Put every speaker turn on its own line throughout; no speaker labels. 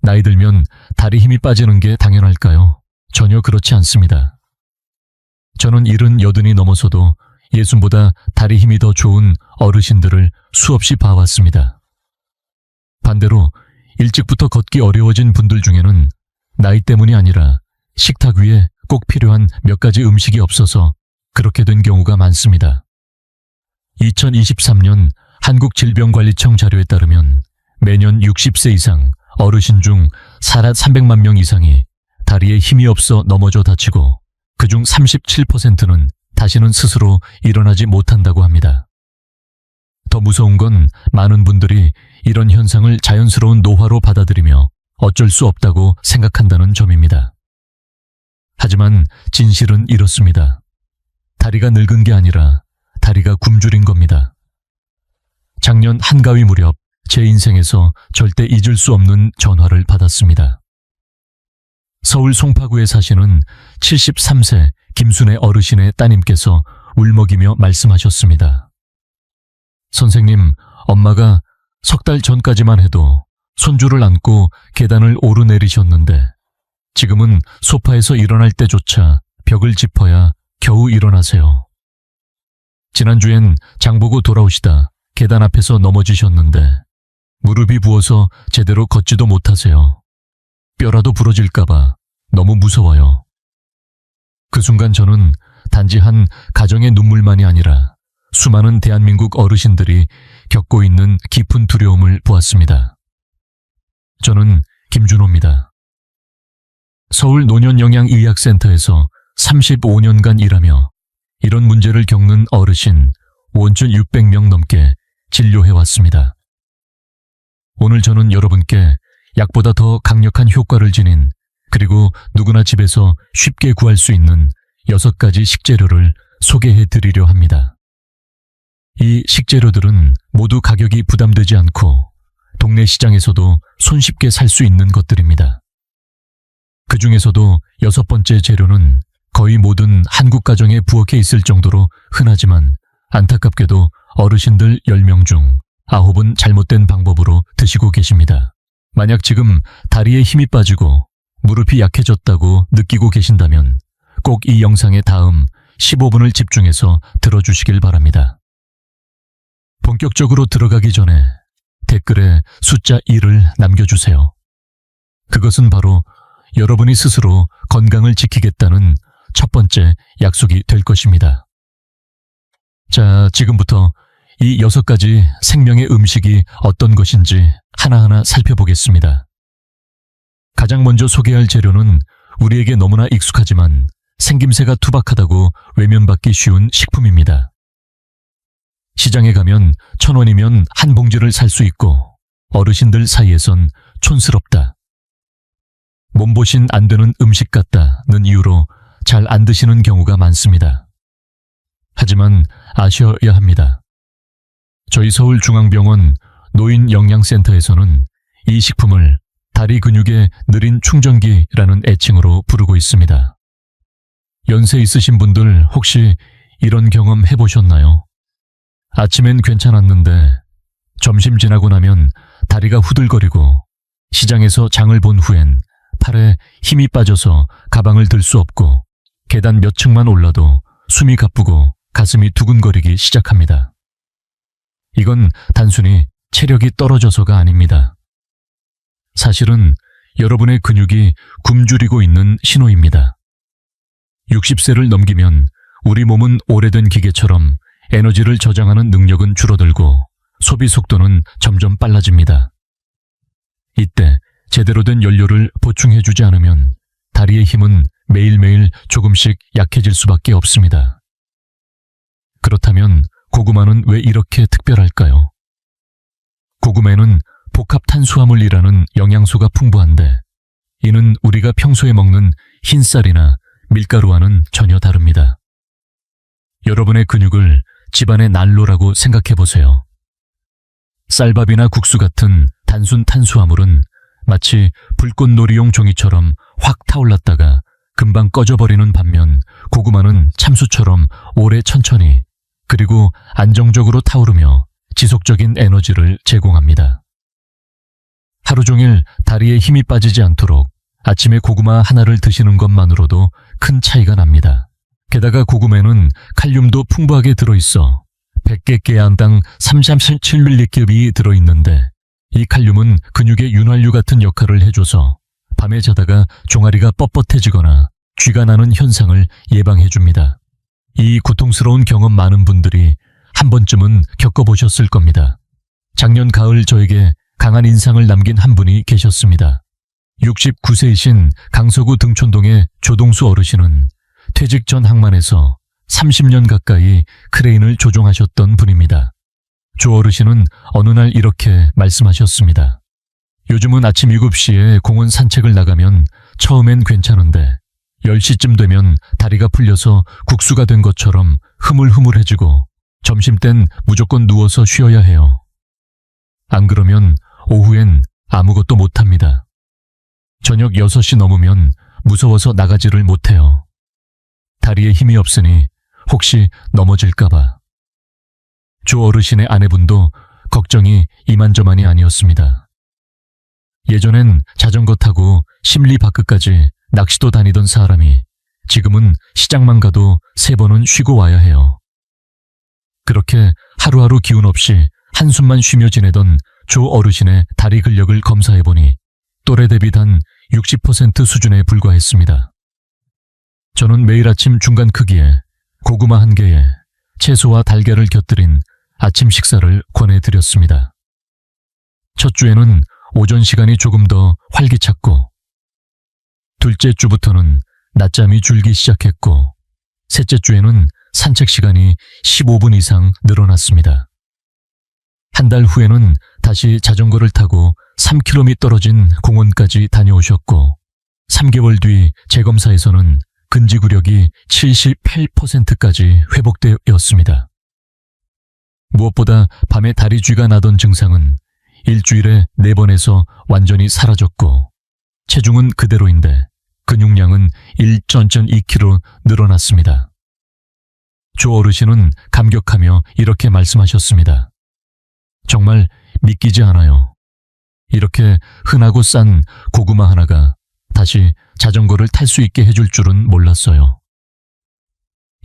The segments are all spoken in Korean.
나이 들면 다리 힘이 빠지는 게 당연할까요? 전혀 그렇지 않습니다. 저는 70, 80이 넘어서도 예순보다 다리 힘이 더 좋은 어르신들을 수없이 봐왔습니다. 반대로 일찍부터 걷기 어려워진 분들 중에는 나이 때문이 아니라 식탁 위에 꼭 필요한 몇 가지 음식이 없어서 그렇게 된 경우가 많습니다. 2023년 한국질병관리청 자료에 따르면 매년 60세 이상 어르신 중 300만 명 이상이 다리에 힘이 없어 넘어져 다치고 그중 37%는 다시는 스스로 일어나지 못한다고 합니다. 더 무서운 건 많은 분들이 이런 현상을 자연스러운 노화로 받아들이며 어쩔 수 없다고 생각한다는 점입니다. 하지만 진실은 이렇습니다. 다리가 늙은 게 아니라 다리가 굶주린 겁니다. 작년 한가위 무렵 제 인생에서 절대 잊을 수 없는 전화를 받았습니다. 서울 송파구에 사시는 73세 김순애 어르신의 따님께서 울먹이며 말씀하셨습니다. 선생님, 엄마가 석 달 전까지만 해도 손주를 안고 계단을 오르내리셨는데 지금은 소파에서 일어날 때조차 벽을 짚어야 겨우 일어나세요. 지난주엔 장보고 돌아오시다 계단 앞에서 넘어지셨는데 무릎이 부어서 제대로 걷지도 못하세요. 뼈라도 부러질까봐 너무 무서워요. 그 순간 저는 단지 한 가정의 눈물만이 아니라 수많은 대한민국 어르신들이 겪고 있는 깊은 두려움을 보았습니다. 저는 김준호입니다. 서울 노년영양의학센터에서 35년간 일하며 이런 문제를 겪는 어르신 5,600명 넘게 진료해왔습니다. 오늘 저는 여러분께 약보다 더 강력한 효과를 지닌 그리고 누구나 집에서 쉽게 구할 수 있는 6가지 식재료를 소개해 드리려 합니다. 이 식재료들은 모두 가격이 부담되지 않고 동네 시장에서도 손쉽게 살 수 있는 것들입니다. 그 중에서도 6번째 재료는 거의 모든 한국 가정에 부엌에 있을 정도로 흔하지만 안타깝게도 어르신들 10명 중 9은 잘못된 방법으로 드시고 계십니다. 만약 지금 다리에 힘이 빠지고 무릎이 약해졌다고 느끼고 계신다면 꼭 이 영상의 다음 15분을 집중해서 들어주시길 바랍니다. 본격적으로 들어가기 전에 댓글에 숫자 1을 남겨주세요. 그것은 바로 여러분이 스스로 건강을 지키겠다는 첫 번째 약속이 될 것입니다. 자, 지금부터 이 6가지 생명의 음식이 어떤 것인지 하나하나 살펴보겠습니다. 가장 먼저 소개할 재료는 우리에게 너무나 익숙하지만 생김새가 투박하다고 외면받기 쉬운 식품입니다. 시장에 가면 1,000원이면 한 봉지를 살 수 있고 어르신들 사이에선 촌스럽다, 몸보신 안 되는 음식 같다는 이유로 잘 안 드시는 경우가 많습니다. 하지만 아셔야 합니다. 저희 서울중앙병원 노인영양센터에서는 이 식품을 다리 근육의 느린 충전기라는 애칭으로 부르고 있습니다. 연세 있으신 분들 혹시 이런 경험 해보셨나요? 아침엔 괜찮았는데 점심 지나고 나면 다리가 후들거리고 시장에서 장을 본 후엔 팔에 힘이 빠져서 가방을 들 수 없고 계단 몇 층만 올라도 숨이 가쁘고 가슴이 두근거리기 시작합니다. 이건 단순히 체력이 떨어져서가 아닙니다. 사실은 여러분의 근육이 굶주리고 있는 신호입니다. 60세를 넘기면 우리 몸은 오래된 기계처럼 에너지를 저장하는 능력은 줄어들고 소비 속도는 점점 빨라집니다. 이때 제대로 된 연료를 보충해주지 않으면 다리의 힘은 매일매일 조금씩 약해질 수밖에 없습니다. 그렇다면 고구마는 왜 이렇게 특별할까요? 고구마에는 복합 탄수화물이라는 영양소가 풍부한데 이는 우리가 평소에 먹는 흰쌀이나 밀가루와는 전혀 다릅니다. 여러분의 근육을 집안의 난로라고 생각해보세요. 쌀밥이나 국수 같은 단순 탄수화물은 마치 불꽃놀이용 종이처럼 확 타올랐다가 금방 꺼져버리는 반면 고구마는 참수처럼 오래 천천히 그리고 안정적으로 타오르며 지속적인 에너지를 제공합니다. 하루 종일 다리에 힘이 빠지지 않도록 아침에 고구마 하나를 드시는 것만으로도 큰 차이가 납니다. 게다가 고구마에는 칼륨도 풍부하게 들어있어 100개 깨안당 3.7mg이 들어있는데, 이 칼륨은 근육의 윤활유 같은 역할을 해줘서 밤에 자다가 종아리가 뻣뻣해지거나 쥐가 나는 현상을 예방해줍니다. 이 고통스러운 경험 많은 분들이 한 번쯤은 겪어보셨을 겁니다. 작년 가을 저에게 강한 인상을 남긴 한 분이 계셨습니다. 69세이신 강서구 등촌동의 조동수 어르신은 퇴직 전 항만에서 30년 가까이 크레인을 조종하셨던 분입니다. 조 어르신은 어느 날 이렇게 말씀하셨습니다. 요즘은 아침 7시에 공원 산책을 나가면 처음엔 괜찮은데 10시쯤 되면 다리가 풀려서 국수가 된 것처럼 흐물흐물해지고 점심땐 무조건 누워서 쉬어야 해요. 안 그러면 오후엔 아무것도 못합니다. 저녁 6시 넘으면 무서워서 나가지를 못해요. 다리에 힘이 없으니 혹시 넘어질까봐. 조 어르신의 아내분도 걱정이 이만저만이 아니었습니다. 예전엔 자전거 타고 심리 밖까지 낚시도 다니던 사람이 지금은 시장만 가도 3번은 쉬고 와야 해요. 그렇게 하루하루 기운 없이 한숨만 쉬며 지내던 조 어르신의 다리 근력을 검사해보니 또래 대비 단 60% 수준에 불과했습니다. 저는 매일 아침 중간 크기에 고구마 1개에 채소와 달걀을 곁들인 아침 식사를 권해드렸습니다. 첫 주에는 오전 시간이 조금 더 활기찼고, 둘째 주부터는 낮잠이 줄기 시작했고, 셋째 주에는 산책 시간이 15분 이상 늘어났습니다. 한 달 후에는 다시 자전거를 타고 3km 떨어진 공원까지 다녀오셨고, 3개월 뒤 재검사에서는 근지구력이 78%까지 회복되었습니다. 무엇보다 밤에 다리 쥐가 나던 증상은 일주일에 4번에서 완전히 사라졌고, 체중은 그대로인데 근육량은 1.2kg 늘어났습니다. 조 어르신은 감격하며 이렇게 말씀하셨습니다. 정말 믿기지 않아요. 이렇게 흔하고 싼 고구마 하나가 다시 자전거를 탈 수 있게 해줄 줄은 몰랐어요.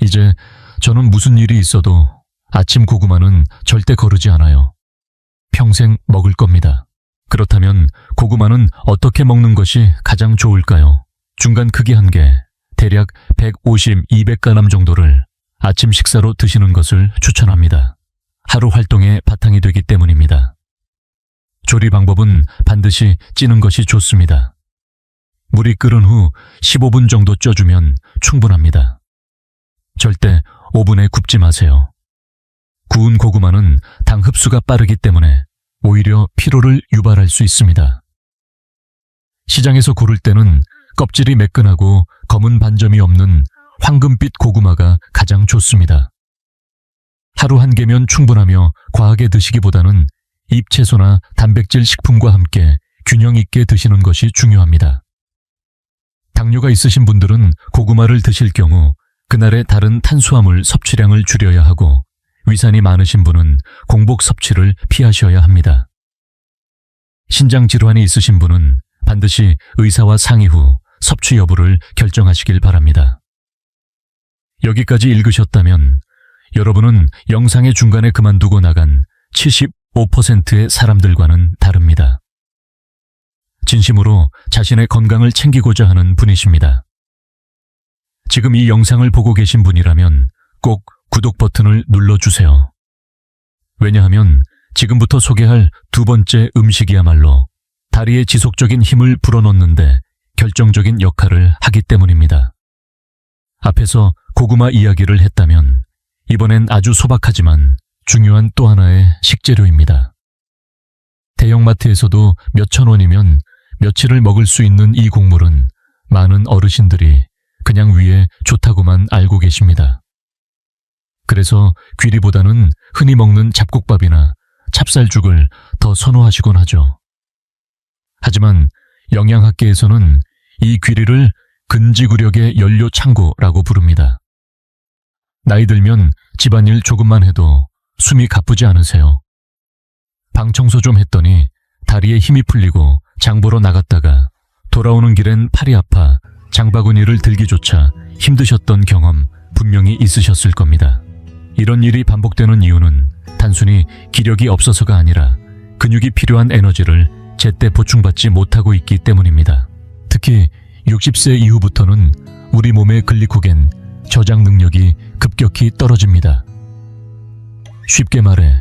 이제 저는 무슨 일이 있어도 아침 고구마는 절대 거르지 않아요. 평생 먹을 겁니다. 그렇다면 고구마는 어떻게 먹는 것이 가장 좋을까요? 중간 크기 1개, 대략 150, 200g 정도를 아침 식사로 드시는 것을 추천합니다. 하루 활동의 바탕이 되기 때문입니다. 조리 방법은 반드시 찌는 것이 좋습니다. 물이 끓은 후 15분 정도 쪄주면 충분합니다. 절대 오븐에 굽지 마세요. 구운 고구마는 당 흡수가 빠르기 때문에 오히려 피로를 유발할 수 있습니다. 시장에서 고를 때는 껍질이 매끈하고 검은 반점이 없는 황금빛 고구마가 가장 좋습니다. 하루 1개면 충분하며 과하게 드시기보다는 잎채소나 단백질 식품과 함께 균형 있게 드시는 것이 중요합니다. 당뇨가 있으신 분들은 고구마를 드실 경우 그날의 다른 탄수화물 섭취량을 줄여야 하고, 위산이 많으신 분은 공복 섭취를 피하셔야 합니다. 신장 질환이 있으신 분은 반드시 의사와 상의 후 섭취 여부를 결정하시길 바랍니다. 여기까지 읽으셨다면 여러분은 영상의 중간에 그만두고 나간 75%의 사람들과는 다릅니다. 진심으로 자신의 건강을 챙기고자 하는 분이십니다. 지금 이 영상을 보고 계신 분이라면 꼭 구독 버튼을 눌러주세요. 왜냐하면 지금부터 소개할 2번째 음식이야말로 다리에 지속적인 힘을 불어넣는데 결정적인 역할을 하기 때문입니다. 앞에서 고구마 이야기를 했다면 이번엔 아주 소박하지만 중요한 또 하나의 식재료입니다. 대형마트에서도 몇천 원이면 며칠을 먹을 수 있는 이 곡물은 많은 어르신들이 그냥 위에 좋다고만 알고 계십니다. 그래서 귀리보다는 흔히 먹는 잡곡밥이나 찹쌀죽을 더 선호하시곤 하죠. 하지만 영양학계에서는 이 귀리를 근지구력의 연료 창고라고 부릅니다. 나이 들면 집안일 조금만 해도 숨이 가쁘지 않으세요? 방 청소 좀 했더니 다리에 힘이 풀리고 장보러 나갔다가 돌아오는 길엔 팔이 아파 장바구니를 들기조차 힘드셨던 경험 분명히 있으셨을 겁니다. 이런 일이 반복되는 이유는 단순히 기력이 없어서가 아니라 근육이 필요한 에너지를 제때 보충받지 못하고 있기 때문입니다. 특히 60세 이후부터는 우리 몸의 글리코겐 저장 능력이 급격히 떨어집니다. 쉽게 말해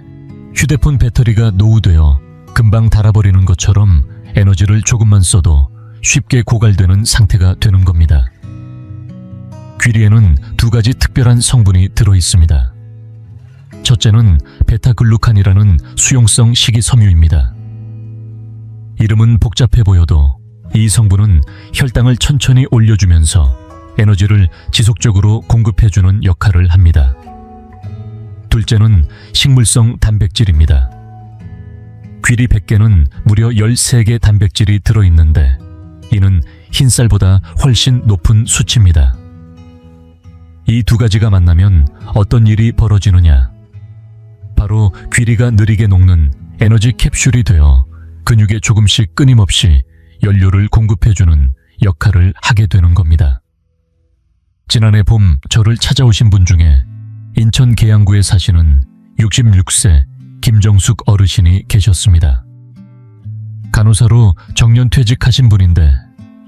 휴대폰 배터리가 노후되어 금방 닳아버리는 것처럼 에너지를 조금만 써도 쉽게 고갈되는 상태가 되는 겁니다. 귀리에는 두 가지 특별한 성분이 들어있습니다. 첫째는 베타글루칸이라는 수용성 식이섬유입니다. 이름은 복잡해 보여도 이 성분은 혈당을 천천히 올려주면서 에너지를 지속적으로 공급해주는 역할을 합니다. 둘째는 식물성 단백질입니다. 귀리 100개는 무려 13개 단백질이 들어있는데 이는 흰쌀보다 훨씬 높은 수치입니다. 이 두 가지가 만나면 어떤 일이 벌어지느냐? 바로 귀리가 느리게 녹는 에너지 캡슐이 되어 근육에 조금씩 끊임없이 연료를 공급해주는 역할을 하게 되는 겁니다. 지난해 봄 저를 찾아오신 분 중에 인천 계양구에 사시는 66세 김정숙 어르신이 계셨습니다. 간호사로 정년퇴직하신 분인데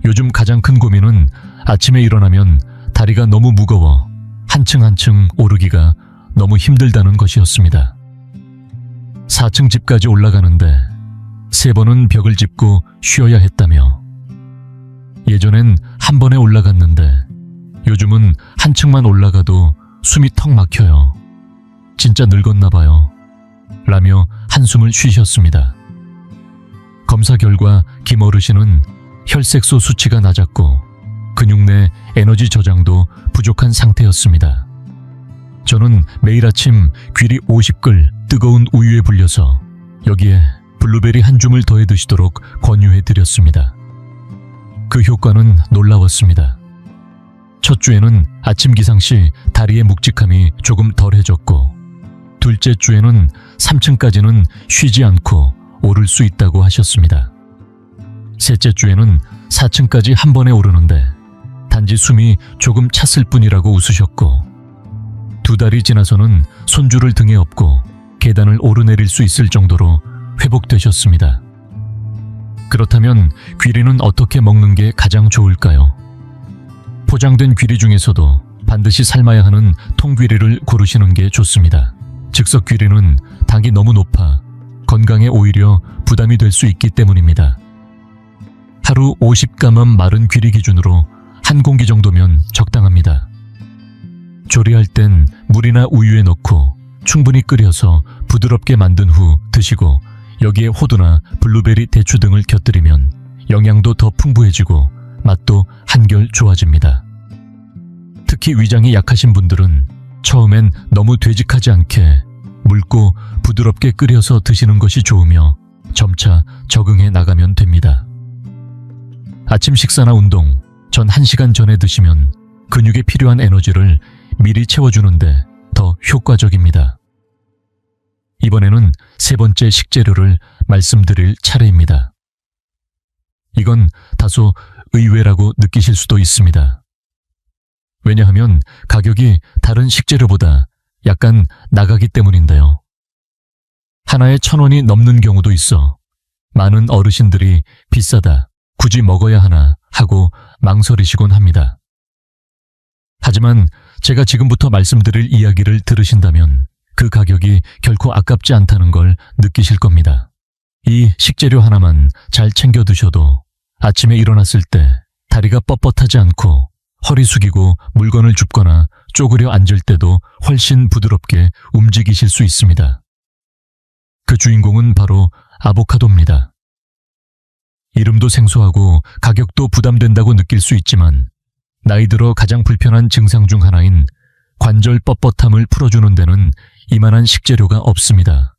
요즘 가장 큰 고민은 아침에 일어나면 다리가 너무 무거워 한층 한층 오르기가 너무 힘들다는 것이었습니다. 4층 집까지 올라가는데 3번은 벽을 짚고 쉬어야 했다며 예전엔 한 번에 올라갔는데 요즘은 한 층만 올라가도 숨이 턱 막혀요. 진짜 늙었나 봐요. 라며 한숨을 쉬셨습니다. 검사 결과 김 어르신은 혈색소 수치가 낮았고 근육 내 에너지 저장도 부족한 상태였습니다. 저는 매일 아침 귀리 50글 뜨거운 우유에 불려서 여기에 블루베리 한 줌을 더해 드시도록 권유해 드렸습니다. 그 효과는 놀라웠습니다. 첫 주에는 아침 기상 시 다리의 묵직함이 조금 덜해졌고 둘째 주에는 3층까지는 쉬지 않고 오를 수 있다고 하셨습니다. 셋째 주에는 4층까지 한 번에 오르는데 단지 숨이 조금 찼을 뿐이라고 웃으셨고 2달이 지나서는 손줄을 등에 업고 계단을 오르내릴 수 있을 정도로 회복되셨습니다. 그렇다면 귀리는 어떻게 먹는 게 가장 좋을까요? 포장된 귀리 중에서도 반드시 삶아야 하는 통귀리를 고르시는 게 좋습니다. 즉석 귀리는 당이 너무 높아 건강에 오히려 부담이 될 수 있기 때문입니다. 하루 50g만 마른 귀리 기준으로 한 공기 정도면 적당합니다. 조리할 땐 물이나 우유에 넣고 충분히 끓여서 부드럽게 만든 후 드시고 여기에 호두나 블루베리 대추 등을 곁들이면 영양도 더 풍부해지고 맛도 한결 좋아집니다. 특히 위장이 약하신 분들은 처음엔 너무 되직하지 않게 묽고 부드럽게 끓여서 드시는 것이 좋으며 점차 적응해 나가면 됩니다. 아침 식사나 운동 전 1시간 전에 드시면 근육에 필요한 에너지를 미리 채워주는데 더 효과적입니다. 이번에는 세 번째 식재료를 말씀드릴 차례입니다. 이건 다소 의외라고 느끼실 수도 있습니다. 왜냐하면 가격이 다른 식재료보다 약간 나가기 때문인데요. 하나에 1,000원이 넘는 경우도 있어 많은 어르신들이 비싸다, 굳이 먹어야 하나 하고 망설이시곤 합니다. 하지만 제가 지금부터 말씀드릴 이야기를 들으신다면 그 가격이 결코 아깝지 않다는 걸 느끼실 겁니다. 이 식재료 하나만 잘 챙겨 드셔도 아침에 일어났을 때 다리가 뻣뻣하지 않고 허리 숙이고 물건을 줍거나 쪼그려 앉을 때도 훨씬 부드럽게 움직이실 수 있습니다. 그 주인공은 바로 아보카도입니다. 이름도 생소하고 가격도 부담된다고 느낄 수 있지만 나이 들어 가장 불편한 증상 중 하나인 관절 뻣뻣함을 풀어주는 데는 이만한 식재료가 없습니다.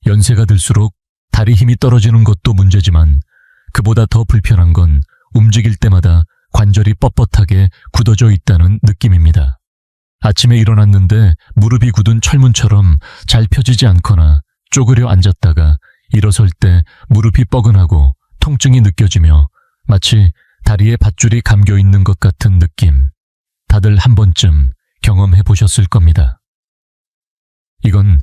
연세가 들수록 다리 힘이 떨어지는 것도 문제지만 그보다 더 불편한 건 움직일 때마다 관절이 뻣뻣하게 굳어져 있다는 느낌입니다. 아침에 일어났는데 무릎이 굳은 철문처럼 잘 펴지지 않거나 쪼그려 앉았다가 일어설 때 무릎이 뻐근하고 통증이 느껴지며 마치 다리에 밧줄이 감겨 있는 것 같은 느낌. 다들 한 번쯤 경험해 보셨을 겁니다. 이건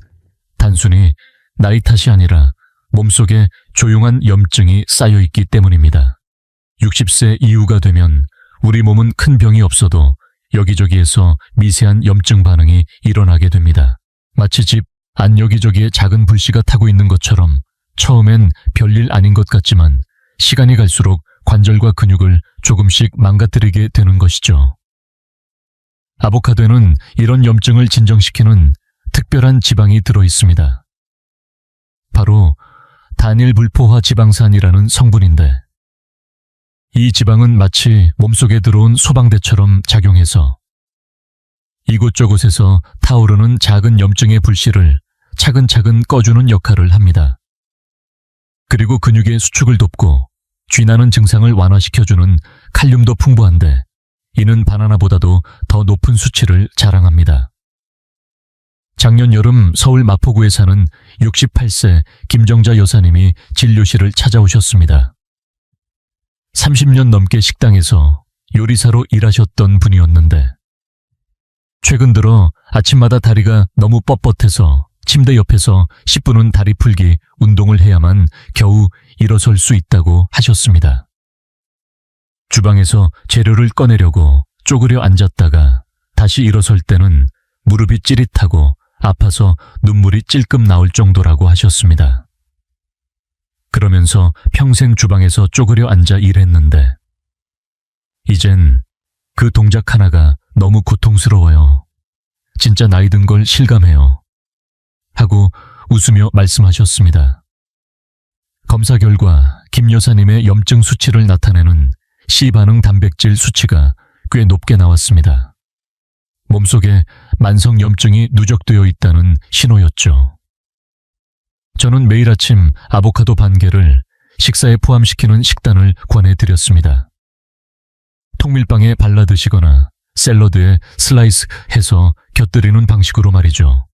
단순히 나이 탓이 아니라 몸속에 조용한 염증이 쌓여 있기 때문입니다. 60세 이후가 되면 우리 몸은 큰 병이 없어도 여기저기에서 미세한 염증 반응이 일어나게 됩니다. 마치 집 안 여기저기에 작은 불씨가 타고 있는 것처럼 처음엔 별일 아닌 것 같지만 시간이 갈수록 관절과 근육을 조금씩 망가뜨리게 되는 것이죠. 아보카도에는 이런 염증을 진정시키는 특별한 지방이 들어 있습니다. 바로 단일불포화 지방산이라는 성분인데, 이 지방은 마치 몸속에 들어온 소방대처럼 작용해서 이곳저곳에서 타오르는 작은 염증의 불씨를 차근차근 꺼주는 역할을 합니다. 그리고 근육의 수축을 돕고 쥐나는 증상을 완화시켜주는 칼륨도 풍부한데, 이는 바나나보다도 더 높은 수치를 자랑합니다. 작년 여름 서울 마포구에 사는 68세 김정자 여사님이 진료실을 찾아오셨습니다. 30년 넘게 식당에서 요리사로 일하셨던 분이었는데, 최근 들어 아침마다 다리가 너무 뻣뻣해서 침대 옆에서 10분은 다리 풀기 운동을 해야만 겨우 일어설 수 있다고 하셨습니다. 주방에서 재료를 꺼내려고 쪼그려 앉았다가 다시 일어설 때는 무릎이 찌릿하고 아파서 눈물이 찔끔 나올 정도라고 하셨습니다. 그러면서 평생 주방에서 쪼그려 앉아 일했는데, 이젠 그 동작 하나가 너무 고통스러워요. 진짜 나이 든 걸 실감해요. 하고 웃으며 말씀하셨습니다. 검사 결과 김 여사님의 염증 수치를 나타내는 C반응 단백질 수치가 꽤 높게 나왔습니다. 몸속에 만성 염증이 누적되어 있다는 신호였죠. 저는 매일 아침 아보카도 반 개를 식사에 포함시키는 식단을 권해드렸습니다. 통밀빵에 발라 드시거나 샐러드에 슬라이스 해서 곁들이는 방식으로 말이죠.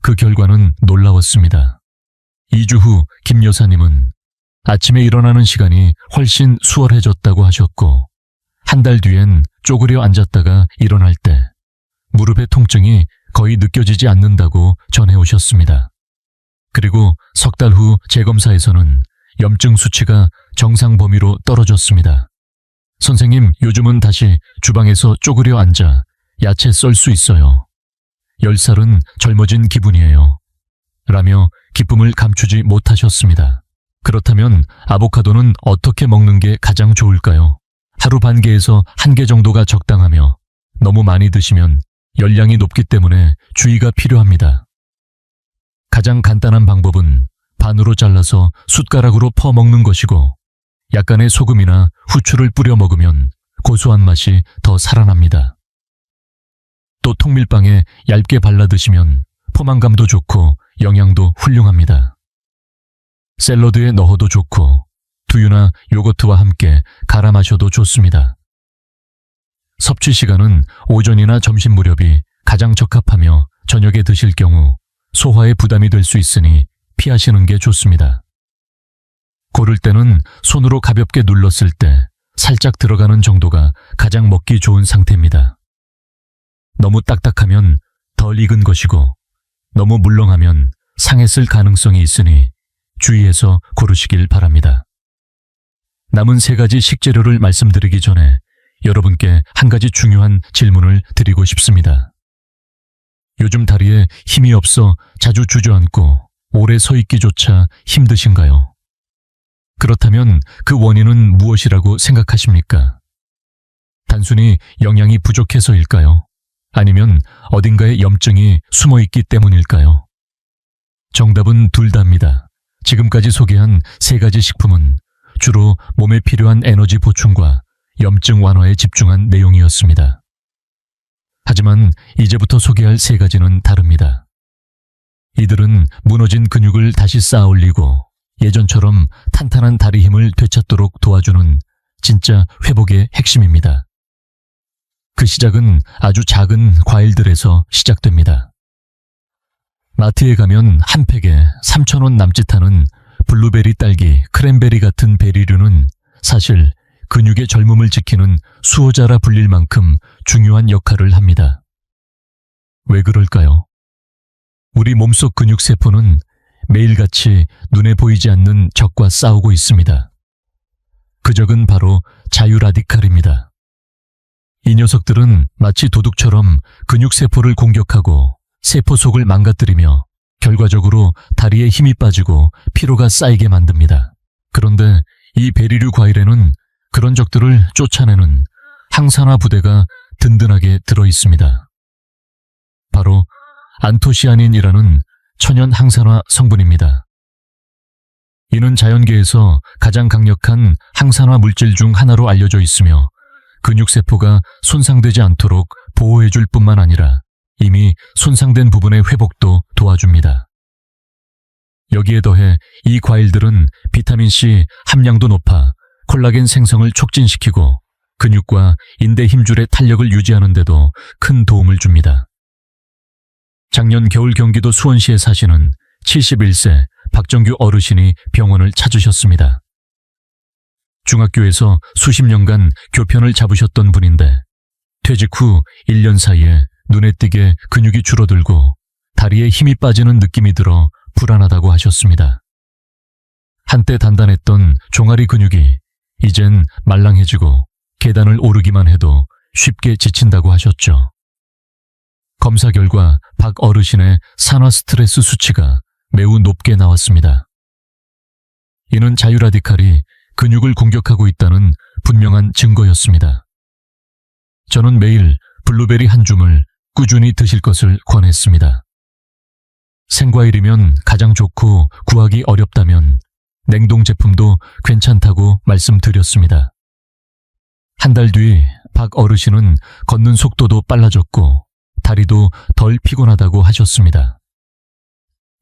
그 결과는 놀라웠습니다. 2주 후 김 여사님은 아침에 일어나는 시간이 훨씬 수월해졌다고 하셨고, 한 달 뒤엔 쪼그려 앉았다가 일어날 때 무릎의 통증이 거의 느껴지지 않는다고 전해오셨습니다. 그리고 석 달 후 재검사에서는 염증 수치가 정상 범위로 떨어졌습니다. 선생님, 요즘은 다시 주방에서 쪼그려 앉아 야채 썰 수 있어요. 10살은 젊어진 기분이에요. 라며 기쁨을 감추지 못하셨습니다. 그렇다면 아보카도는 어떻게 먹는 게 가장 좋을까요? 하루 반 개에서 1개 정도가 적당하며, 너무 많이 드시면 열량이 높기 때문에 주의가 필요합니다. 가장 간단한 방법은 반으로 잘라서 숟가락으로 퍼 먹는 것이고, 약간의 소금이나 후추를 뿌려 먹으면 고소한 맛이 더 살아납니다. 또 통밀빵에 얇게 발라 드시면 포만감도 좋고 영양도 훌륭합니다. 샐러드에 넣어도 좋고 두유나 요거트와 함께 갈아 마셔도 좋습니다. 섭취 시간은 오전이나 점심 무렵이 가장 적합하며, 저녁에 드실 경우 소화에 부담이 될 수 있으니 피하시는 게 좋습니다. 고를 때는 손으로 가볍게 눌렀을 때 살짝 들어가는 정도가 가장 먹기 좋은 상태입니다. 너무 딱딱하면 덜 익은 것이고, 너무 물렁하면 상했을 가능성이 있으니 주의해서 고르시길 바랍니다. 남은 3가지 식재료를 말씀드리기 전에 여러분께 한 가지 중요한 질문을 드리고 싶습니다. 요즘 다리에 힘이 없어 자주 주저앉고 오래 서 있기조차 힘드신가요? 그렇다면 그 원인은 무엇이라고 생각하십니까? 단순히 영양이 부족해서일까요? 아니면 어딘가에 염증이 숨어 있기 때문일까요? 정답은 둘 다입니다. 지금까지 소개한 3가지 식품은 주로 몸에 필요한 에너지 보충과 염증 완화에 집중한 내용이었습니다. 하지만 이제부터 소개할 3가지는 다릅니다. 이들은 무너진 근육을 다시 쌓아 올리고 예전처럼 탄탄한 다리 힘을 되찾도록 도와주는 진짜 회복의 핵심입니다. 그 시작은 아주 작은 과일들에서 시작됩니다. 마트에 가면 한 팩에 3,000원 남짓하는 블루베리, 딸기, 크랜베리 같은 베리류는 사실 근육의 젊음을 지키는 수호자라 불릴 만큼 중요한 역할을 합니다. 왜 그럴까요? 우리 몸속 근육세포는 매일같이 눈에 보이지 않는 적과 싸우고 있습니다. 그 적은 바로 자유라디칼입니다. 이 녀석들은 마치 도둑처럼 근육세포를 공격하고 세포 속을 망가뜨리며 결과적으로 다리에 힘이 빠지고 피로가 쌓이게 만듭니다. 그런데 이 베리류 과일에는 그런 적들을 쫓아내는 항산화 부대가 든든하게 들어 있습니다. 바로 안토시아닌이라는 천연 항산화 성분입니다. 이는 자연계에서 가장 강력한 항산화 물질 중 하나로 알려져 있으며 근육세포가 손상되지 않도록 보호해줄 뿐만 아니라 이미 손상된 부분의 회복도 도와줍니다. 여기에 더해 이 과일들은 비타민C 함량도 높아 콜라겐 생성을 촉진시키고 근육과 인대 힘줄의 탄력을 유지하는 데도 큰 도움을 줍니다. 작년 겨울 경기도 수원시에 사시는 71세 박정규 어르신이 병원을 찾으셨습니다. 중학교에서 수십 년간 교편을 잡으셨던 분인데 퇴직 후 1년 사이에 눈에 띄게 근육이 줄어들고 다리에 힘이 빠지는 느낌이 들어 불안하다고 하셨습니다. 한때 단단했던 종아리 근육이 이젠 말랑해지고 계단을 오르기만 해도 쉽게 지친다고 하셨죠. 검사 결과 박 어르신의 산화 스트레스 수치가 매우 높게 나왔습니다. 이는 자유라디칼이 근육을 공격하고 있다는 분명한 증거였습니다. 저는 매일 블루베리 한 줌을 꾸준히 드실 것을 권했습니다. 생과일이면 가장 좋고 구하기 어렵다면 냉동 제품도 괜찮다고 말씀드렸습니다. 한 달 뒤 박 어르신은 걷는 속도도 빨라졌고 다리도 덜 피곤하다고 하셨습니다.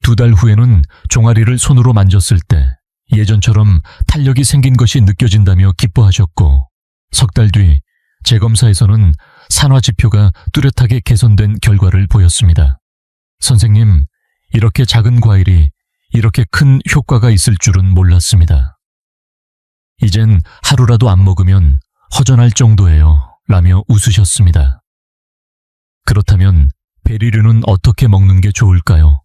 2달 후에는 종아리를 손으로 만졌을 때 예전처럼 탄력이 생긴 것이 느껴진다며 기뻐하셨고 석 달 뒤 재검사에서는 산화 지표가 뚜렷하게 개선된 결과를 보였습니다. 선생님, 이렇게 작은 과일이 이렇게 큰 효과가 있을 줄은 몰랐습니다. 이젠 하루라도 안 먹으면 허전할 정도예요. 라며 웃으셨습니다. 그렇다면 베리류는 어떻게 먹는 게 좋을까요?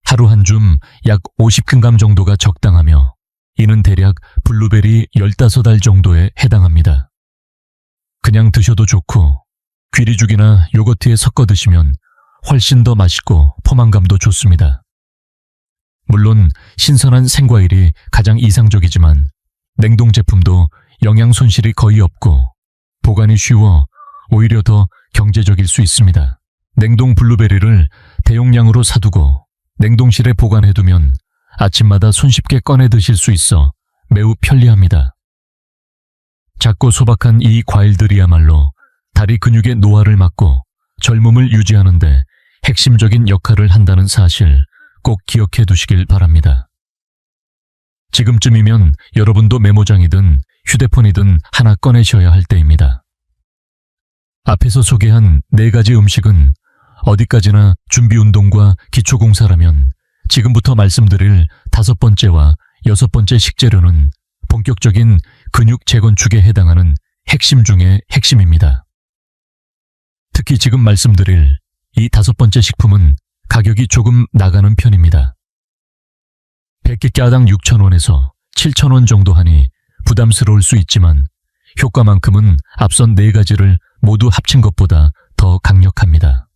하루 한 줌 약 50g 정도가 적당하며 이는 대략 블루베리 15알 정도에 해당합니다. 그냥 드셔도 좋고 귀리죽이나 요거트에 섞어 드시면 훨씬 더 맛있고 포만감도 좋습니다. 물론 신선한 생과일이 가장 이상적이지만 냉동 제품도 영양 손실이 거의 없고 보관이 쉬워 오히려 더 경제적일 수 있습니다. 냉동 블루베리를 대용량으로 사두고 냉동실에 보관해두면 아침마다 손쉽게 꺼내 드실 수 있어 매우 편리합니다. 작고 소박한 이 과일들이야말로 다리 근육의 노화를 막고 젊음을 유지하는 데 핵심적인 역할을 한다는 사실 꼭 기억해 두시길 바랍니다. 지금쯤이면 여러분도 메모장이든 휴대폰이든 하나 꺼내셔야 할 때입니다. 앞에서 소개한 4가지 음식은 어디까지나 준비운동과 기초공사라면 지금부터 말씀드릴 5번째와 6번째 식재료는 본격적인 근육 재건축에 해당하는 핵심 중의 핵심입니다. 특히 지금 말씀드릴 이 5번째 식품은 가격이 조금 나가는 편입니다. 100개가당 6,000원에서 7,000원 정도 하니 부담스러울 수 있지만 효과만큼은 앞선 4가지를 모두 합친 것보다 더 강력합니다.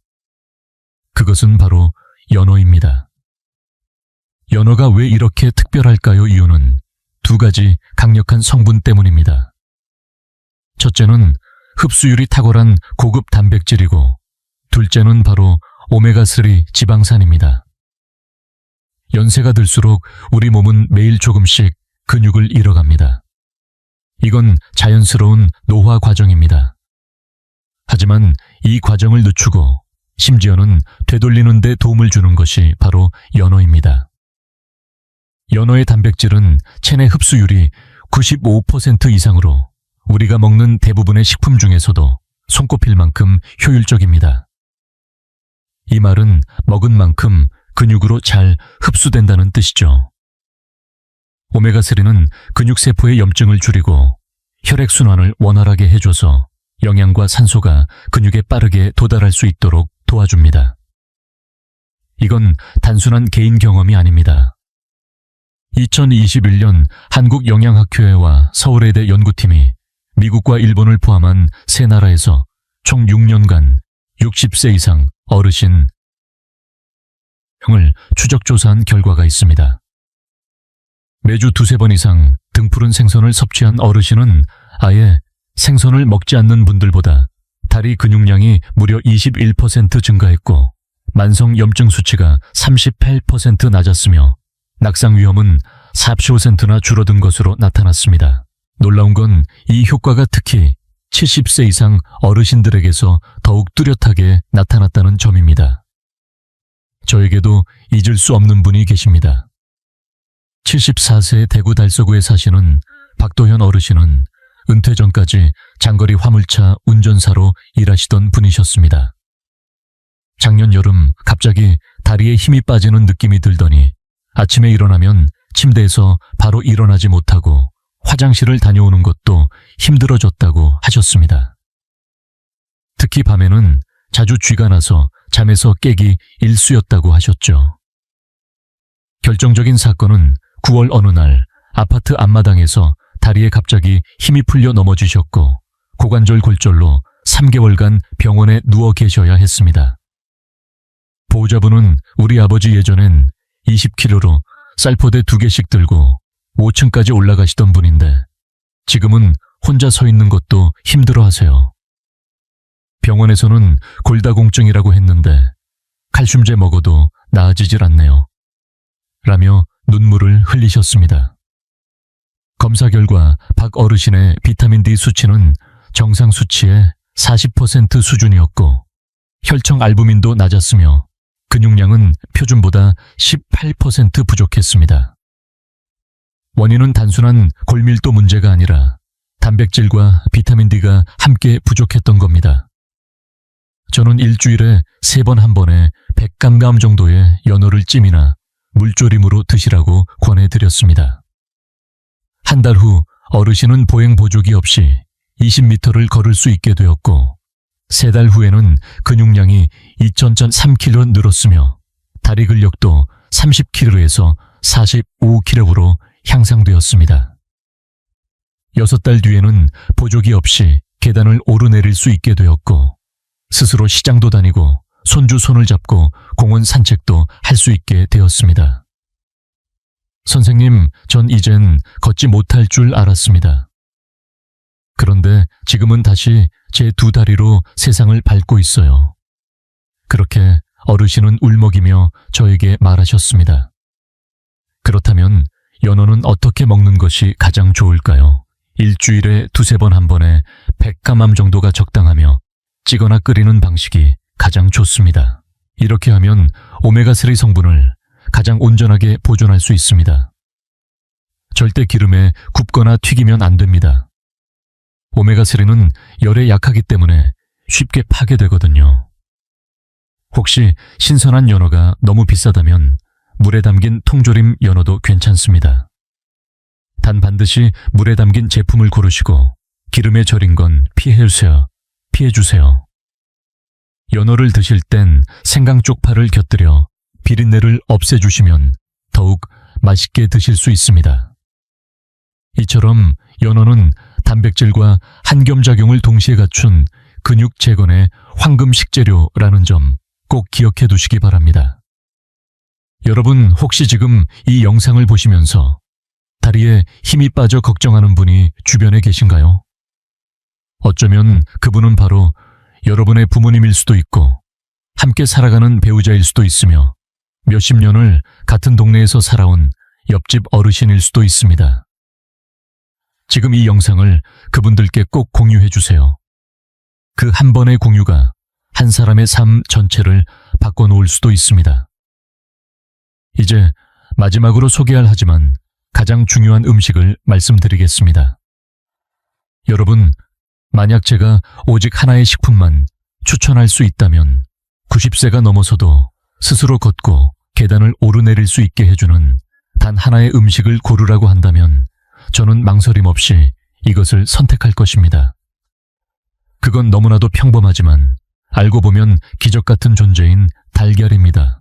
그것은 바로 연어입니다. 연어가 왜 이렇게 특별할까요? 이유는 2가지 강력한 성분 때문입니다. 첫째는 흡수율이 탁월한 고급 단백질이고 둘째는 바로 오메가3 지방산입니다. 연세가 들수록 우리 몸은 매일 조금씩 근육을 잃어갑니다. 이건 자연스러운 노화 과정입니다. 하지만 이 과정을 늦추고 심지어는 되돌리는 데 도움을 주는 것이 바로 연어입니다. 연어의 단백질은 체내 흡수율이 95% 이상으로 우리가 먹는 대부분의 식품 중에서도 손꼽힐 만큼 효율적입니다. 이 말은 먹은 만큼 근육으로 잘 흡수된다는 뜻이죠. 오메가3는 근육세포의 염증을 줄이고 혈액순환을 원활하게 해줘서 영양과 산소가 근육에 빠르게 도달할 수 있도록 도와줍니다. 이건 단순한 개인 경험이 아닙니다. 2021년 한국영양학회와 서울의대 연구팀이 미국과 일본을 포함한 3나라에서 총 6년간 60세 이상 어르신 을 추적조사한 결과가 있습니다. 매주 2-3번 이상 등푸른 생선을 섭취한 어르신은 아예 생선을 먹지 않는 분들보다 다리 근육량이 무려 21% 증가했고 만성 염증 수치가 38% 낮았으며 낙상 위험은 40%나 줄어든 것으로 나타났습니다. 놀라운 건 이 효과가 특히 70세 이상 어르신들에게서 더욱 뚜렷하게 나타났다는 점입니다. 저에게도 잊을 수 없는 분이 계십니다. 74세 대구 달서구에 사시는 박도현 어르신은 은퇴 전까지 장거리 화물차 운전사로 일하시던 분이셨습니다. 작년 여름 갑자기 다리에 힘이 빠지는 느낌이 들더니 아침에 일어나면 침대에서 바로 일어나지 못하고 화장실을 다녀오는 것도 힘들어졌다고 하셨습니다. 특히 밤에는 자주 쥐가 나서 잠에서 깨기 일쑤였다고 하셨죠. 결정적인 사건은 9월 어느 날 아파트 앞마당에서 다리에 갑자기 힘이 풀려 넘어지셨고 고관절 골절로 3개월간 병원에 누워 계셔야 했습니다. 보호자분은 우리 아버지 예전엔 20kg로 쌀포대 2개씩 들고 5층까지 올라가시던 분인데 지금은 혼자 서 있는 것도 힘들어 하세요. 병원에서는 골다공증이라고 했는데 칼슘제 먹어도 나아지질 않네요. 라며 눈물을 흘리셨습니다. 검사 결과 박 어르신의 비타민 D 수치는 정상 수치의 40% 수준이었고 혈청 알부민도 낮았으며 근육량은 표준보다 18% 부족했습니다. 원인은 단순한 골밀도 문제가 아니라 단백질과 비타민 D가 함께 부족했던 겁니다. 저는 일주일에 3번 한 번에 100g 정도의 연어를 찜이나 물조림으로 드시라고 권해드렸습니다. 한 달 후 어르신은 보행 보조기 없이 20m를 걸을 수 있게 되었고 3달 후에는 근육량이 2.3kg 늘었으며 다리 근력도 30kg에서 45kg로 향상되었습니다. 6달 뒤에는 보조기 없이 계단을 오르내릴 수 있게 되었고 스스로 시장도 다니고 손주 손을 잡고 공원 산책도 할 수 있게 되었습니다. 선생님, 전 이젠 걷지 못할 줄 알았습니다. 그런데 지금은 다시 제 2다리로 세상을 밟고 있어요. 그렇게 어르신은 울먹이며 저에게 말하셨습니다. 그렇다면 연어는 어떻게 먹는 것이 가장 좋을까요? 일주일에 2-3번 한 번에 100g 정도가 적당하며 찌거나 끓이는 방식이 가장 좋습니다. 이렇게 하면 오메가3 성분을 가장 온전하게 보존할 수 있습니다. 절대 기름에 굽거나 튀기면 안 됩니다. 오메가3는 열에 약하기 때문에 쉽게 파괴되거든요. 혹시 신선한 연어가 너무 비싸다면 물에 담긴 통조림 연어도 괜찮습니다. 단 반드시 물에 담긴 제품을 고르시고 기름에 절인 건 피해주세요. 연어를 드실 땐 생강 쪽파를 곁들여 비린내를 없애주시면 더욱 맛있게 드실 수 있습니다. 이처럼 연어는 단백질과 한겸작용을 동시에 갖춘 근육 재건의 황금 식재료라는 점 꼭 기억해 두시기 바랍니다. 여러분 혹시 지금 이 영상을 보시면서 다리에 힘이 빠져 걱정하는 분이 주변에 계신가요? 어쩌면 그분은 바로 여러분의 부모님일 수도 있고 함께 살아가는 배우자일 수도 있으며 몇십 년을 같은 동네에서 살아온 옆집 어르신일 수도 있습니다. 지금 이 영상을 그분들께 꼭 공유해 주세요. 그 한 번의 공유가 한 사람의 삶 전체를 바꿔놓을 수도 있습니다. 이제 마지막으로 소개할 하지만 가장 중요한 음식을 말씀드리겠습니다. 여러분, 만약 제가 오직 하나의 식품만 추천할 수 있다면 90세가 넘어서도 스스로 걷고 계단을 오르내릴 수 있게 해주는 단 하나의 음식을 고르라고 한다면 저는 망설임 없이 이것을 선택할 것입니다. 그건 너무나도 평범하지만 알고 보면 기적 같은 존재인 달걀입니다.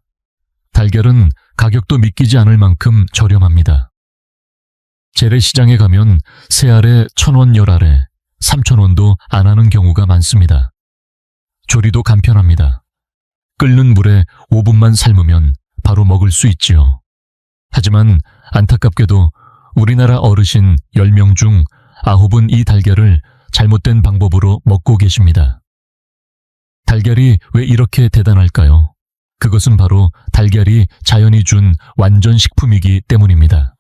달걀은 가격도 믿기지 않을 만큼 저렴합니다. 재래시장에 가면 새 알에 1,000원, 열 알에 3,000원도 안 하는 경우가 많습니다. 조리도 간편합니다. 끓는 물에 5분만 삶으면 바로 먹을 수 있지요. 하지만 안타깝게도 우리나라 어르신 10명 중 9은 이 달걀을 잘못된 방법으로 먹고 계십니다. 달걀이 왜 이렇게 대단할까요? 그것은 바로 달걀이 자연이 준 완전 식품이기 때문입니다.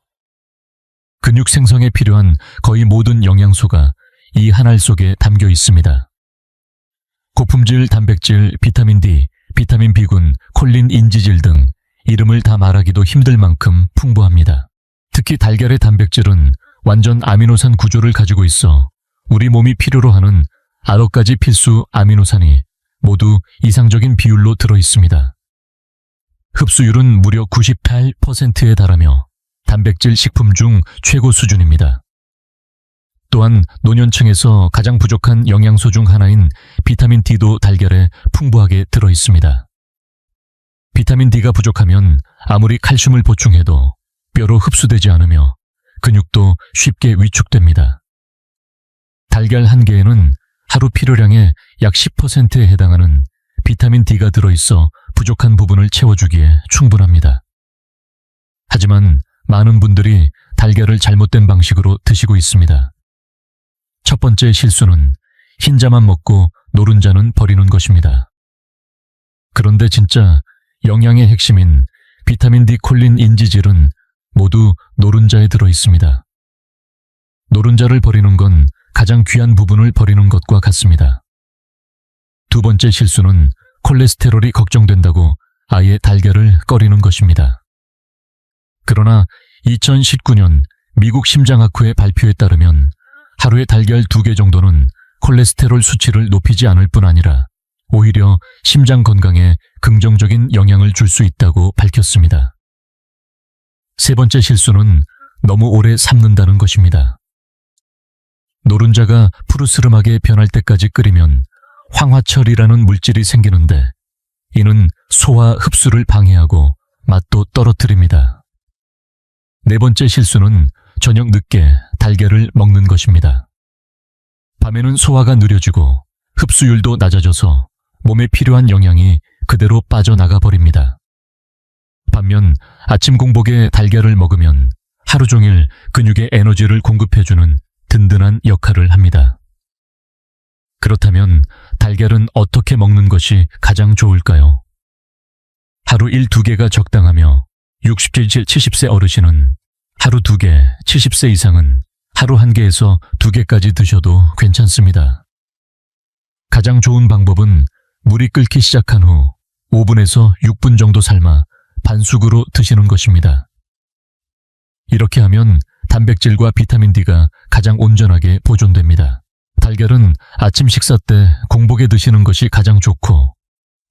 근육 생성에 필요한 거의 모든 영양소가 이 한 알 속에 담겨 있습니다. 고품질 단백질, 비타민 D, 비타민 B군, 콜린, 인지질 등 이름을 다 말하기도 힘들 만큼 풍부합니다. 특히 달걀의 단백질은 완전 아미노산 구조를 가지고 있어 우리 몸이 필요로 하는 9가지 필수 아미노산이 모두 이상적인 비율로 들어 있습니다. 흡수율은 무려 98%에 달하며 단백질 식품 중 최고 수준입니다. 또한 노년층에서 가장 부족한 영양소 중 하나인 비타민 D도 달걀에 풍부하게 들어 있습니다. 비타민 D가 부족하면 아무리 칼슘을 보충해도 뼈로 흡수되지 않으며 근육도 쉽게 위축됩니다. 달걀 한 개에는 하루 필요량의 약 10%에 해당하는 비타민 D가 들어있어 부족한 부분을 채워주기에 충분합니다. 하지만 많은 분들이 달걀을 잘못된 방식으로 드시고 있습니다. 첫 번째 실수는 흰자만 먹고 노른자는 버리는 것입니다. 그런데 진짜 영양의 핵심인 비타민 D, 콜린, 인지질은 모두 노른자에 들어 있습니다. 노른자를 버리는 건 가장 귀한 부분을 버리는 것과 같습니다. 두 번째 실수는 콜레스테롤이 걱정된다고 아예 달걀을 꺼리는 것입니다. 그러나 2019년 미국 심장학회 발표에 따르면 하루에 달걀 2개 정도는 콜레스테롤 수치를 높이지 않을 뿐 아니라 오히려 심장 건강에 긍정적인 영향을 줄 수 있다고 밝혔습니다. 세 번째 실수는 너무 오래 삶는다는 것입니다. 노른자가 푸르스름하게 변할 때까지 끓이면 황화철이라는 물질이 생기는데 이는 소화 흡수를 방해하고 맛도 떨어뜨립니다. 네 번째 실수는 저녁 늦게 달걀을 먹는 것입니다. 밤에는 소화가 느려지고 흡수율도 낮아져서 몸에 필요한 영양이 그대로 빠져나가 버립니다. 반면 아침 공복에 달걀을 먹으면 하루 종일 근육에 에너지를 공급해주는 든든한 역할을 합니다. 그렇다면 달걀은 어떻게 먹는 것이 가장 좋을까요? 하루 1-2개가 적당하며 60세, 70세 어르신은 하루 2개, 70세 이상은 하루 1개에서 2개까지 드셔도 괜찮습니다. 가장 좋은 방법은 물이 끓기 시작한 후 5분에서 6분 정도 삶아 반숙으로 드시는 것입니다. 이렇게 하면 단백질과 비타민 D가 가장 온전하게 보존됩니다. 달걀은 아침 식사 때 공복에 드시는 것이 가장 좋고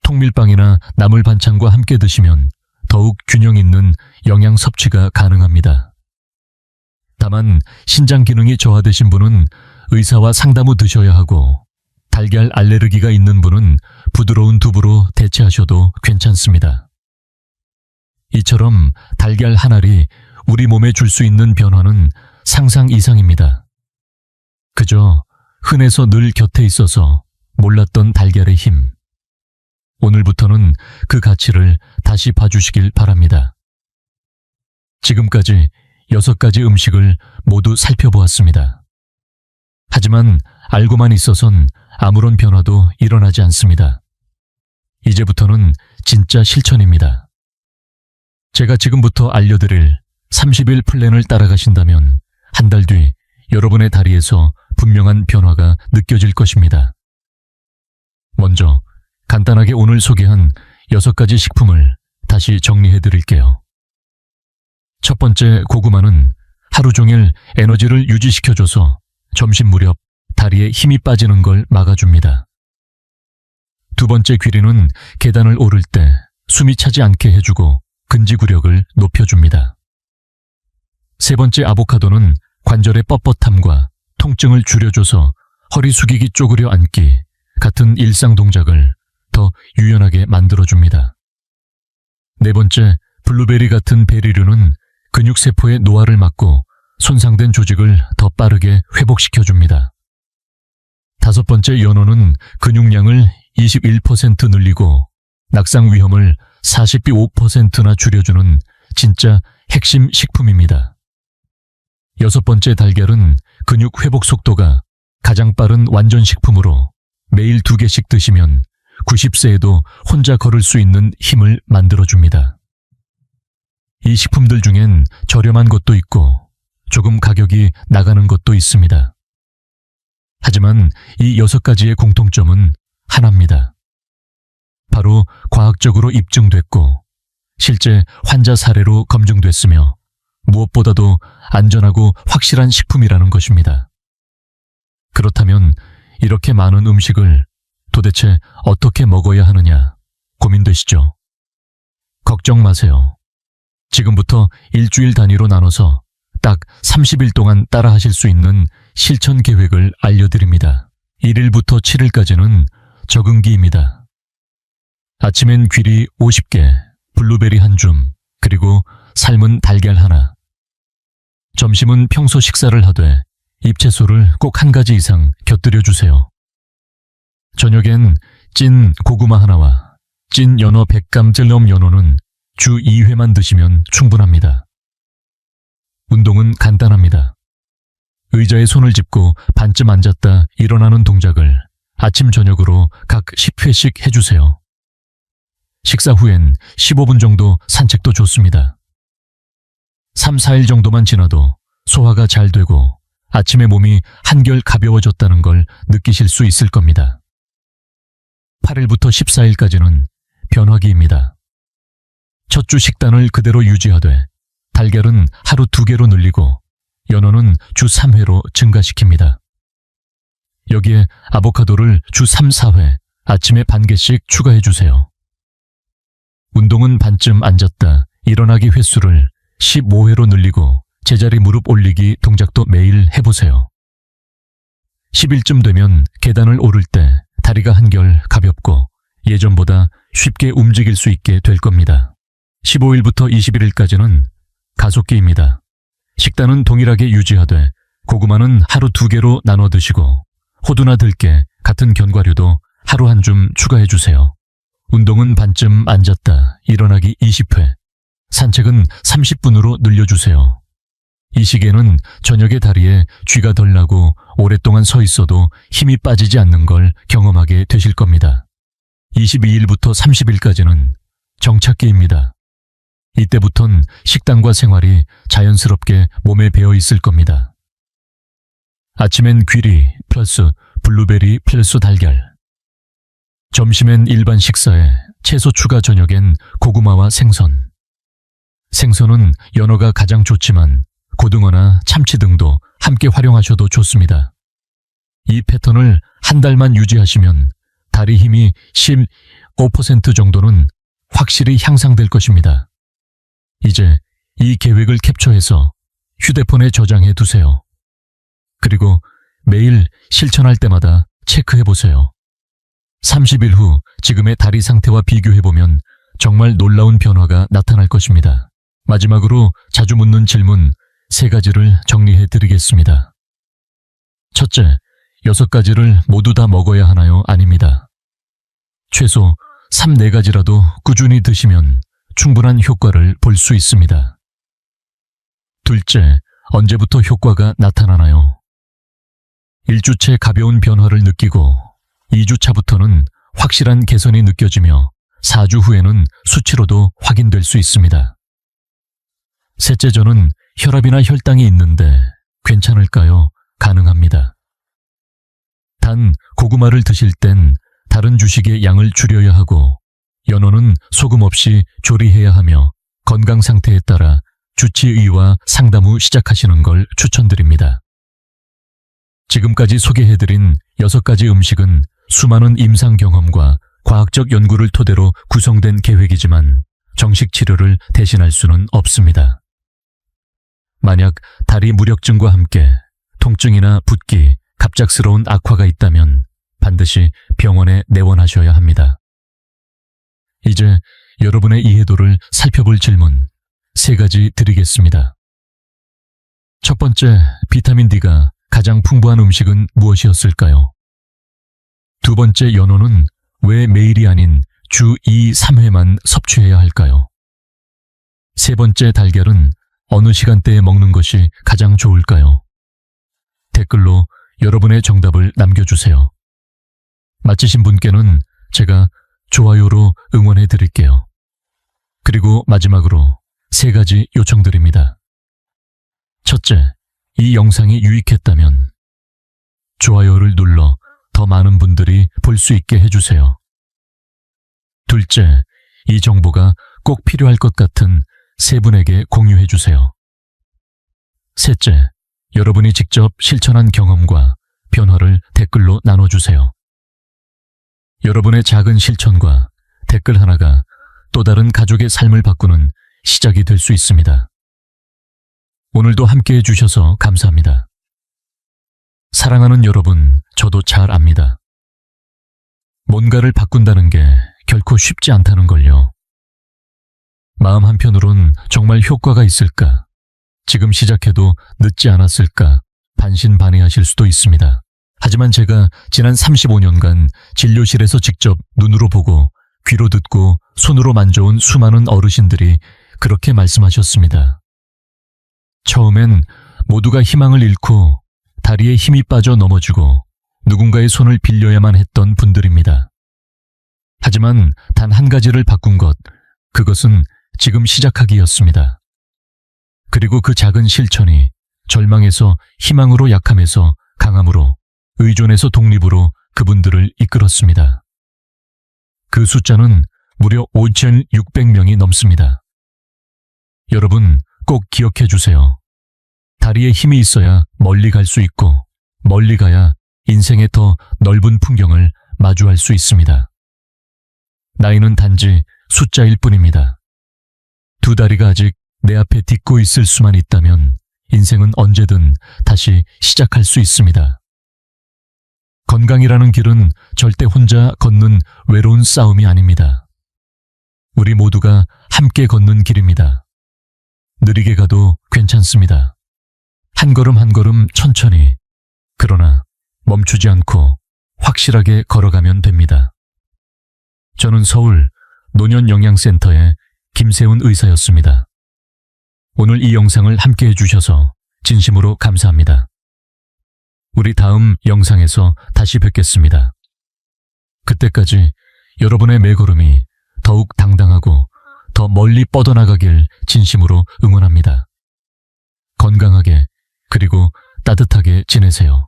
통밀빵이나 나물 반찬과 함께 드시면 더욱 균형 있는 영양 섭취가 가능합니다. 다만 신장 기능이 저하되신 분은 의사와 상담 후 드셔야 하고 달걀 알레르기가 있는 분은 부드러운 두부로 대체하셔도 괜찮습니다. 이처럼 달걀 한 알이 우리 몸에 줄 수 있는 변화는 상상 이상입니다. 그저 흔해서 늘 곁에 있어서 몰랐던 달걀의 힘. 오늘부터는 그 가치를 다시 봐주시길 바랍니다. 지금까지 6가지 음식을 모두 살펴보았습니다. 하지만 알고만 있어선 아무런 변화도 일어나지 않습니다. 이제부터는 진짜 실천입니다. 제가 지금부터 알려드릴 30일 플랜을 따라가신다면 한 달 뒤 여러분의 다리에서 분명한 변화가 느껴질 것입니다. 먼저 간단하게 오늘 소개한 6가지 식품을 다시 정리해 드릴게요. 첫 번째 고구마는 하루 종일 에너지를 유지시켜줘서 점심 무렵 다리에 힘이 빠지는 걸 막아줍니다. 두 번째 귀리는 계단을 오를 때 숨이 차지 않게 해주고 근지구력을 높여줍니다. 세 번째 아보카도는 관절의 뻣뻣함과 통증을 줄여줘서 허리 숙이기 쪼그려 앉기 같은 일상 동작을 더 유연하게 만들어줍니다. 네 번째, 블루베리 같은 베리류는 근육세포의 노화를 막고 손상된 조직을 더 빠르게 회복시켜줍니다. 다섯 번째, 연어는 근육량을 21% 늘리고 낙상 위험을 45%나 줄여주는 진짜 핵심 식품입니다. 여섯 번째, 달걀은 근육 회복 속도가 가장 빠른 완전식품으로 매일 2개씩 드시면 90세에도 혼자 걸을 수 있는 힘을 만들어줍니다. 이 식품들 중엔 저렴한 것도 있고 조금 가격이 나가는 것도 있습니다. 하지만 이 6가지의 공통점은 하나입니다. 바로 과학적으로 입증됐고 실제 환자 사례로 검증됐으며 무엇보다도 안전하고 확실한 식품이라는 것입니다. 그렇다면 이렇게 많은 음식을 도대체 어떻게 먹어야 하느냐 고민되시죠? 걱정 마세요. 지금부터 일주일 단위로 나눠서 딱 30일 동안 따라 하실 수 있는 실천 계획을 알려드립니다. 1일부터 7일까지는 적응기입니다. 아침엔 귀리 50개, 블루베리 1줌, 그리고 삶은 달걀 하나. 점심은 평소 식사를 하되 잎채소를 꼭 1가지 이상 곁들여 주세요. 저녁엔 찐 고구마 하나와 찐 연어 100g 찔럼 연어는 주 2회만 드시면 충분합니다. 운동은 간단합니다. 의자에 손을 짚고 반쯤 앉았다 일어나는 동작을 아침 저녁으로 각 10회씩 해주세요. 식사 후엔 15분 정도 산책도 좋습니다. 3, 4일 정도만 지나도 소화가 잘 되고 아침에 몸이 한결 가벼워졌다는 걸 느끼실 수 있을 겁니다. 8일부터 14일까지는 변화기입니다. 첫 주 식단을 그대로 유지하되 달걀은 하루 2개로 늘리고 연어는 주 3회로 증가시킵니다. 여기에 아보카도를 주 3, 4회 아침에 반 개씩 추가해주세요. 운동은 반쯤 앉았다 일어나기 횟수를 15회로 늘리고 제자리 무릎 올리기 동작도 매일 해보세요. 10일쯤 되면 계단을 오를 때 다리가 한결 가볍고 예전보다 쉽게 움직일 수 있게 될 겁니다. 15일부터 21일까지는 가속기입니다. 식단은 동일하게 유지하되 고구마는 하루 2개로 나눠 드시고 호두나 들깨 같은 견과류도 하루 1줌 추가해주세요. 운동은 반쯤 앉았다 일어나기 20회, 산책은 30분으로 늘려주세요. 이 시기에는 저녁에 다리에 쥐가 덜 나고 오랫동안 서 있어도 힘이 빠지지 않는 걸 경험하게 되실 겁니다. 22일부터 30일까지는 정착기입니다. 이때부턴 식단과 생활이 자연스럽게 몸에 배어 있을 겁니다. 아침엔 귀리 플러스 블루베리 플러스 달걀. 점심엔 일반 식사에 채소 추가, 저녁엔 고구마와 생선. 생선은 연어가 가장 좋지만 고등어나 참치 등도 함께 활용하셔도 좋습니다. 이 패턴을 한 달만 유지하시면 다리 힘이 15% 정도는 확실히 향상될 것입니다. 이제 이 계획을 캡처해서 휴대폰에 저장해 두세요. 그리고 매일 실천할 때마다 체크해 보세요. 30일 후 지금의 다리 상태와 비교해보면 정말 놀라운 변화가 나타날 것입니다. 마지막으로 자주 묻는 질문 3가지를 정리해 드리겠습니다. 첫째, 6가지를 모두 다 먹어야 하나요? 아닙니다. 최소 3, 4가지라도 꾸준히 드시면 충분한 효과를 볼 수 있습니다. 둘째, 언제부터 효과가 나타나나요? 1주째 가벼운 변화를 느끼고 2주차부터는 확실한 개선이 느껴지며 4주 후에는 수치로도 확인될 수 있습니다. 셋째, 저는 혈압이나 혈당이 있는데 괜찮을까요? 가능합니다. 단, 고구마를 드실 땐 다른 주식의 양을 줄여야 하고 연어는 소금 없이 조리해야 하며 건강 상태에 따라 주치의와 상담 후 시작하시는 걸 추천드립니다. 지금까지 소개해드린 6가지 음식은 수많은 임상 경험과 과학적 연구를 토대로 구성된 계획이지만 정식 치료를 대신할 수는 없습니다. 만약 다리 무력증과 함께 통증이나 붓기, 갑작스러운 악화가 있다면 반드시 병원에 내원하셔야 합니다. 이제 여러분의 이해도를 살펴볼 질문 3가지 드리겠습니다. 첫 번째, 비타민 D가 가장 풍부한 음식은 무엇이었을까요? 두 번째, 연어는 왜 매일이 아닌 주 2, 3회만 섭취해야 할까요? 세 번째, 달걀은 어느 시간대에 먹는 것이 가장 좋을까요? 댓글로 여러분의 정답을 남겨주세요. 맞히신 분께는 제가 좋아요로 응원해 드릴게요. 그리고 마지막으로 3가지 요청드립니다. 첫째, 이 영상이 유익했다면 좋아요를 눌러 더 많은 분들이 볼 수 있게 해주세요. 둘째, 이 정보가 꼭 필요할 것 같은 3분에게 공유해주세요. 셋째, 여러분이 직접 실천한 경험과 변화를 댓글로 나눠주세요. 여러분의 작은 실천과 댓글 하나가 또 다른 가족의 삶을 바꾸는 시작이 될 수 있습니다. 오늘도 함께해 주셔서 감사합니다. 사랑하는 여러분, 저도 잘 압니다. 뭔가를 바꾼다는 게 결코 쉽지 않다는 걸요. 마음 한편으론 정말 효과가 있을까? 지금 시작해도 늦지 않았을까? 반신반의하실 수도 있습니다. 하지만 제가 지난 35년간 진료실에서 직접 눈으로 보고 귀로 듣고 손으로 만져온 수많은 어르신들이 그렇게 말씀하셨습니다. 처음엔 모두가 희망을 잃고 다리에 힘이 빠져 넘어지고 누군가의 손을 빌려야만 했던 분들입니다. 하지만 단 한 가지를 바꾼 것, 그것은 지금 시작하기였습니다. 그리고 그 작은 실천이 절망에서 희망으로, 약함에서 강함으로, 의존에서 독립으로 그분들을 이끌었습니다. 그 숫자는 무려 5,600명이 넘습니다. 여러분, 꼭 기억해 주세요. 다리에 힘이 있어야 멀리 갈 수 있고, 멀리 가야 인생의 더 넓은 풍경을 마주할 수 있습니다. 나이는 단지 숫자일 뿐입니다. 2 다리가 아직 내 앞에 딛고 있을 수만 있다면 인생은 언제든 다시 시작할 수 있습니다. 건강이라는 길은 절대 혼자 걷는 외로운 싸움이 아닙니다. 우리 모두가 함께 걷는 길입니다. 느리게 가도 괜찮습니다. 한 걸음 한 걸음 천천히, 그러나 멈추지 않고 확실하게 걸어가면 됩니다. 저는 서울 노년영양센터의 김세훈 의사였습니다. 오늘 이 영상을 함께 해주셔서 진심으로 감사합니다. 우리 다음 영상에서 다시 뵙겠습니다. 그때까지 여러분의 매걸음이 더욱 당당하고 더 멀리 뻗어나가길 진심으로 응원합니다. 건강하게 그리고 따뜻하게 지내세요.